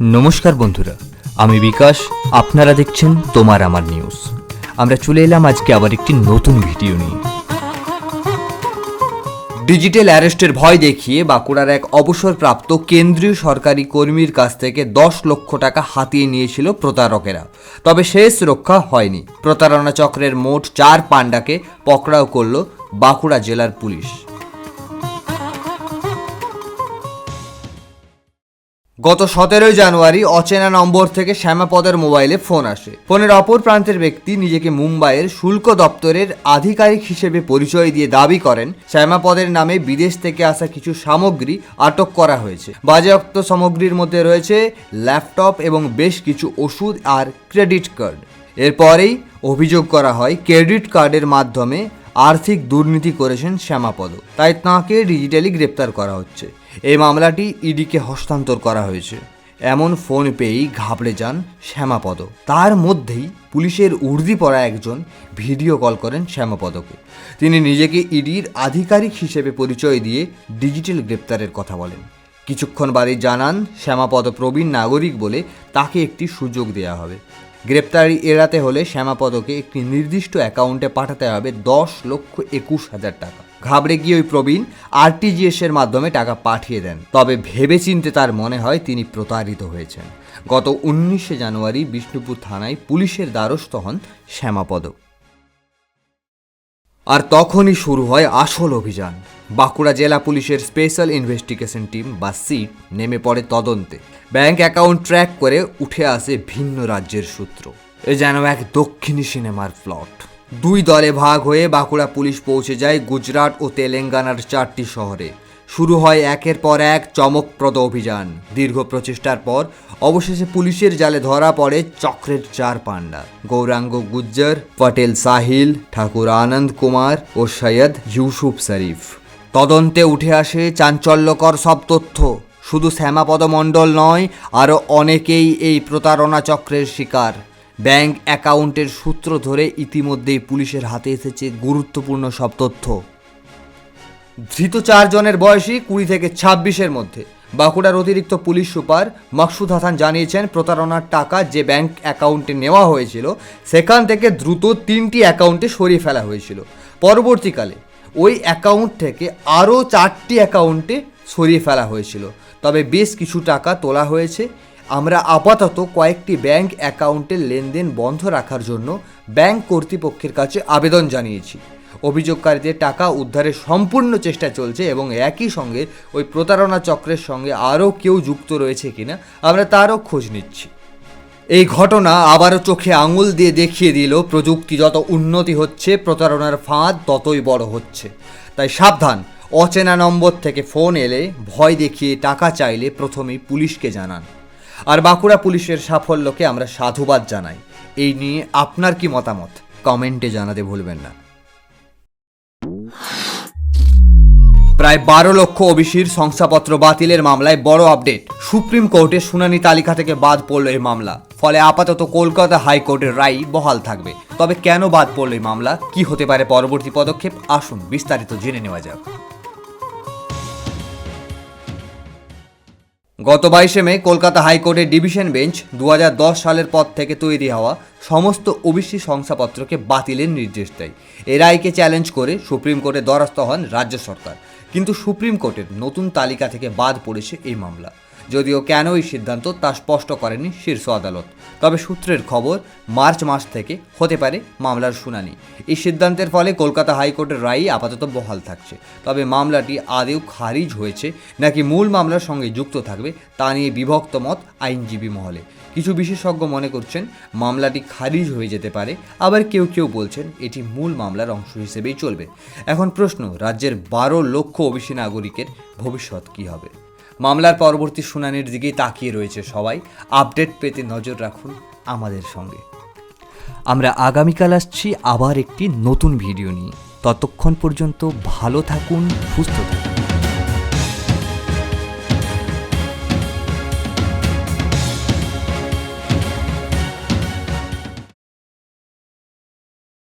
নমস্কার বন্ধুরা, আমি বিকাশ। আপনারা দেখছেন তোমার আমার নিউজ। আমরা চলে এলাম আজকে আবার একটি নতুন ভিডিও নিয়ে। ডিজিটাল অ্যারেস্টের ভয় দেখিয়ে বাঁকুড়ার এক অবসরপ্রাপ্ত কেন্দ্রীয় সরকারি কর্মীর কাছ থেকে 10 লক্ষ টাকা হাতিয়ে নিয়েছিল প্রতারকেরা। তবে শেষ রক্ষা হয়নি। প্রতারণা চক্রের মোট 4 পাণ্ডাকে পকড়াও করল বাঁকুড়া জেলার পুলিশ। গত 17 জানুয়ারি অচেনা নম্বর থেকে শ্যামাপদের মোবাইলে ফোন আসে। ফোনের অপর প্রান্তের ব্যক্তি নিজেকে মুম্বাইয়ের শুল্ক দপ্তরের আধিকারিক হিসেবে পরিচয় দিয়ে দাবি করেন শ্যামাপদের নামে বিদেশ থেকে আসা কিছু সামগ্রী আটক করা হয়েছে। বাজেয়াপ্ত সামগ্রীর মধ্যে রয়েছে ল্যাপটপ এবং বেশ কিছু ওষুধ আর ক্রেডিট কার্ড। এরপরেই অভিযোগ করা হয় ক্রেডিট কার্ডের মাধ্যমে আর্থিক দুর্নীতি করেছেন শ্যামাপদ, তাই তাঁকে ডিজিটালি গ্রেপ্তার করা হচ্ছে। এই মামলাটি ইডিকে হস্তান্তর করা হয়েছে। এমন ফোন পেয়েই ঘাবড়ে যান শ্যামাপদ। তার মধ্যেই পুলিশের উর্দি পরা একজন ভিডিও কল করেন শ্যামাপদকে। তিনি নিজেকে ইডির আধিকারিক হিসেবে পরিচয় দিয়ে ডিজিটাল গ্রেপ্তারের কথা বলেন। কিছুক্ষণ বাদে জানান শ্যামাপদ প্রবীণ নাগরিক বলে তাকে একটি সুযোগ দেওয়া হবে। গ্রেপ্তারি এড়াতে হলে শ্যামাপদকে একটি নির্দিষ্ট অ্যাকাউন্টে পাঠাতে হবে 10,21,000 টাকা। ঘাবড়ে গিয়ে ওই প্রবীণ আরটিজিএস এর মাধ্যমে টাকা পাঠিয়ে দেন। তবে ভেবেচিন্তে তার মনে হয় তিনি প্রতারিত হয়েছেন। গত 19 জানুয়ারি বিষ্ণুপুর থানায় পুলিশের দ্বারস্থ হন শ্যামাপদ। আর তখনই শুরু হয় আসল অভিযান। বাঁকুড়া জেলা পুলিশের স্পেশাল ইনভেস্টিগেশন টিম বা সিট নেমে পড়ে তদন্তে। ব্যাংক অ্যাকাউন্ট ট্র্যাক করে উঠে আসে ভিন্ন রাজ্যের সূত্র। এ যেন এক দক্ষিণী সিনেমার প্লট। 2 দলে ভাগ হয়ে বাঁকুড়া পুলিশ পৌঁছে যায় গুজরাট ও তেলেঙ্গানার 4টি শহরে। শুরু হয় একের পর এক চমকপ্রদ অভিযান। দীর্ঘ প্রচেষ্টার পর অবশেষে পুলিশের জালে ধরা পড়ে চক্রের 4 পাণ্ডা: গৌরাঙ্গ গুজ্জর, পটেল সাহিল, ঠাকুর আনন্দ কুমার ও সৈয়দ ইউসুফ শরীফ। তদন্তে উঠে আসে চাঞ্চল্যকর সব তথ্য। শুধু শ্যামাপদ মণ্ডল নয়, আরও অনেকেই এই প্রতারণা চক্রের শিকার। ব্যাংক অ্যাকাউন্টের সূত্র ধরে ইতিমধ্যেই পুলিশের হাতে এসেছে গুরুত্বপূর্ণ সব তথ্য। ধৃত 4 জনের বয়সী 20 থেকে 26-এর মধ্যে। বাঁকুড়ার অতিরিক্ত পুলিশ সুপার মাকসুদ হাসান জানিয়েছেন, প্রতারণার টাকা যে ব্যাংক অ্যাকাউন্টে নেওয়া হয়েছিল সেখান থেকে দ্রুত 3টি অ্যাকাউন্টে সরিয়ে ফেলা হয়েছিল। পরবর্তীকালে ওই অ্যাকাউন্ট থেকে আরও 4টি অ্যাকাউন্টে সরিয়ে ফেলা হয়েছিল। তবে বেশ কিছু টাকা তোলা হয়েছে। আমরা আপাতত কয়েকটি ব্যাংক অ্যাকাউন্টের লেনদেন বন্ধ রাখার জন্য ব্যাংক কর্তৃপক্ষের কাছে আবেদন জানিয়েছি। অভিযোগকারীদের টাকা উদ্ধারের সম্পূর্ণ চেষ্টা চলছে এবং একই সঙ্গে ওই প্রতারণা চক্রের সঙ্গে আরও কেউ যুক্ত রয়েছে কিনা আমরা তারও খোঁজ নিচ্ছি। এই ঘটনা আবারও চোখে আঙুল দিয়ে দেখিয়ে দিল, প্রযুক্তি যত উন্নতি হচ্ছে প্রতারণার ফাঁদ ততই বড় হচ্ছে। তাই সাবধান, অচেনা নম্বর থেকে ফোন এলে ভয় দেখিয়ে টাকা চাইলে প্রথমেই পুলিশকে জানান। আর বাঁকুড়া পুলিশের সাফল্যকে আমরা সাধুবাদ জানাই। এই নিয়ে আপনার কি মতামত কমেন্টে জানাতে ভুলবেন না। প্রায় 12 লক্ষ ওবিসির শংসাপত্র বাতিলের মামলায় বড় আপডেট। সুপ্রিম কোর্টের শুনানি তালিকা থেকে বাদ পড়ল এই মামলা। ফলে আপাতত কলকাতা হাইকোর্টের রায় বহাল থাকবে। তবে কেন বাদ পড়ল এই মামলা, কি হতে পারে পরবর্তী পদক্ষেপ, আসুন বিস্তারিত জেনে নেওয়া যাক। গত 22 মে কলকাতা হাইকোর্টের ডিভিশন বেঞ্চ 2010 সালের পর থেকে তৈরি হওয়া সমস্ত ওবিসি শংসাপত্রকে বাতিলের নির্দেশ দেয়। এই রায়কে চ্যালেঞ্জ করে সুপ্রিম কোর্টে দ্বারস্থ হন রাজ্য সরকার। কিন্তু সুপ্রিম কোর্টের নতুন তালিকা থেকে বাদ পড়েছে এই মামলা। যদিও কেন এই সিদ্ধান্ত তা স্পষ্ট করেনি শীর্ষ আদালত। তবে সূত্রের খবর, মার্চ মাস থেকে হতে পারে মামলার শুনানি। এই সিদ্ধান্তের ফলে কলকাতা হাইকোর্টের রায় আপাতত বহাল থাকছে। তবে মামলাটি আদৌ খারিজ হয়েছে নাকি মূল মামলার সঙ্গে যুক্ত থাকবে তা নিয়ে বিভক্ত মত আইনজীবী মহলে। কিছু বিশেষজ্ঞ মনে করছেন মামলাটি খারিজ হয়ে যেতে পারে, আবার কেউ কেউ বলছেন এটি মূল মামলার অংশ হিসেবেই চলবে। এখন প্রশ্ন, রাজ্যের 12 লক্ষ ওবিসি নাগরিকের ভবিষ্যৎ কী হবে? মামলার পরবর্তী শুনানির দিকেই তাকিয়ে রয়েছে সবাই। আপডেট পেতে নজর রাখুন আমাদের সঙ্গে। আমরা আগামীকাল আসছি আবার একটি নতুন ভিডিও নিয়ে। ততক্ষণ পর্যন্ত ভালো থাকুন, সুস্থ থাকুন।